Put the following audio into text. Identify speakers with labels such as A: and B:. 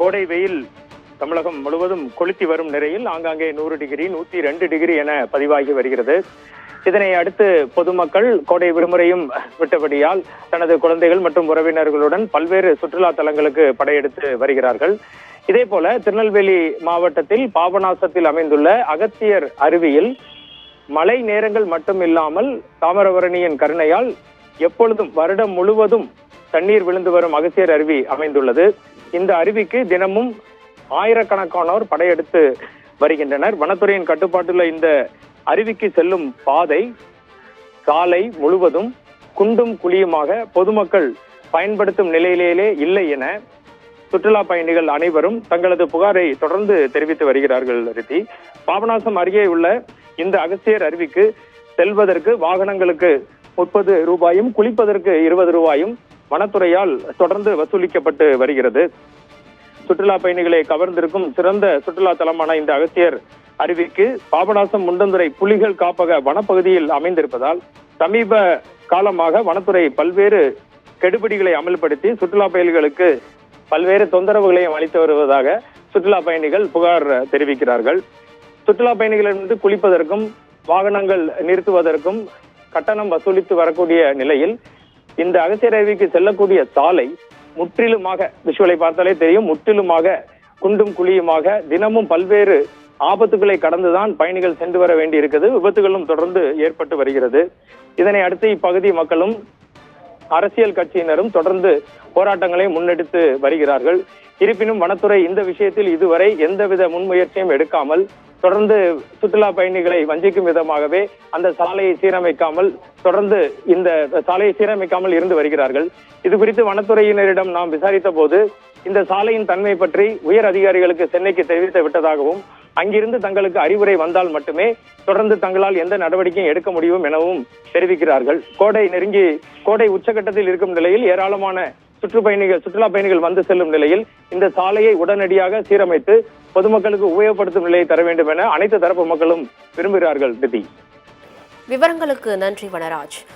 A: கோடை வெயில் தமிழகம் முழுவதும் கொளுத்தி வரும் நிலையில் ஆங்காங்கே 100 டிகிரி 102 டிகிரி என பதிவாகி வருகிறது. இதனை அடுத்து பொதுமக்கள் கோடை விடுமுறையும் விட்டபடியால் தனது குழந்தைகள் மற்றும் உறவினர்களுடன் பல்வேறு சுற்றுலா தலங்களுக்கு படையெடுத்து வருகிறார்கள். இதே போல திருநெல்வேலி மாவட்டத்தில் பாபநாசத்தில் அமைந்துள்ள அகத்தியர் அருவியில் மழை நேரங்கள் மட்டும் இல்லாமல் தாமிரபரணியின் கருணையால் எப்பொழுதும் வருடம் முழுவதும் தண்ணீர் விழுந்து வரும் அகத்தியர் அருவி அமைந்துள்ளது. இந்த அருவிக்கு தினமும் ஆயிரக்கணக்கானோர் படையெடுத்து வருகின்றனர். வனத்துறையின் கட்டுப்பாட்டுள்ள இந்த அருவிக்கு செல்லும் பாதை சாலை முழுவதும் குண்டும் குழியுமாக பொதுமக்கள் பயன்படுத்தும் நிலையிலேயே இல்லை என சுற்றுலா பயணிகள் அனைவரும் தங்களது புகாரை தொடர்ந்து தெரிவித்து வருகிறார்கள். ரித்தி, பாபநாசம் அருகே உள்ள இந்த அகஸ்தியர் அருவிக்கு செல்வதற்கு வாகனங்களுக்கு 30 ரூபாயும் குளிப்பதற்கு 20 ரூபாயும் வனத்துறையால் தொடர்ந்து வசூலிக்கப்பட்டு வருகிறது. சுற்றுலா பயணிகளை கவர்ந்திருக்கும் சிறந்த சுற்றுலா தலமான இந்த அகஸ்தியர் அருவிக்கு பாபநாசம் முண்டந்துறை புலிகள் காப்பக வனப்பகுதியில் அமைந்திருப்பதால் சமீப காலமாக வனத்துறை பல்வேறு கெடுபிடிகளை அமல்படுத்தி சுற்றுலா பயணிகளுக்கு பல்வேறு தொந்தரவுகளையும் அளித்து வருவதாக சுற்றுலா பயணிகள் புகார் தெரிவிக்கிறார்கள். சுற்றுலா பயணிகளிடமிருந்து குளிப்பதற்கும் வாகனங்கள் நிறுத்துவதற்கும் கட்டணம் வசூலித்து வரக்கூடிய நிலையில் இந்த அகஸ்தியர் அருவிக்கு செல்லக்கூடிய சாலை முற்றிலுமாக விஷுவலை பார்த்தாலே தெரியும், முற்றிலுமாக குண்டும் குழியுமாக தினமும் பல்வேறு ஆபத்துகளை கடந்துதான் பயணிகள் சென்று வர வேண்டி இருக்குது. விபத்துகளும் தொடர்ந்து ஏற்பட்டு வருகிறது. இதனை அடுத்து இப்பகுதி மக்களும் அரசியல் கட்சியினரும் தொடர்ந்து போராட்டங்களை முன்னெடுத்து வருகிறார்கள். இருப்பினும் வனத்துறை இந்த விஷயத்தில் இதுவரை எந்தவித முன்முயற்சியும் எடுக்காமல் தொடர்ந்து சுற்றுலா பயணிகளை வஞ்சிக்கும் விதமாகவே அந்த சாலையை சீரமைக்காமல் தொடர்ந்து இந்த சாலையை சீரமைக்காமல் இருந்து வருகிறார்கள். இது குறித்து வனத்துறையினரிடம் நாம் விசாரித்த போது இந்த சாலையின் தன்மை பற்றி உயர் அதிகாரிகளுக்கு சென்னைக்கு தெரிவித்து விட்டதாகவும் அங்கிருந்து தங்களுக்கு அறிவுரை வந்தால் மட்டுமே தொடர்ந்து தங்களால் எந்த நடவடிக்கையும் எடுக்க முடியும் எனவும் தெரிவிக்கிறார்கள். கோடை உச்சகட்டத்தில் இருக்கும் நிலையில் ஏராளமான சுற்றுலா பயணிகள் வந்து செல்லும் நிலையில் இந்த சாலையை உடனடியாக சீரமைத்து பொதுமக்களுக்கு உபயோகப்படுத்தும் நிலையை தர வேண்டும் என அனைத்து தரப்பு மக்களும் விரும்புகிறார்கள்.
B: விவரங்களுக்கு நன்றி வனராஜ்.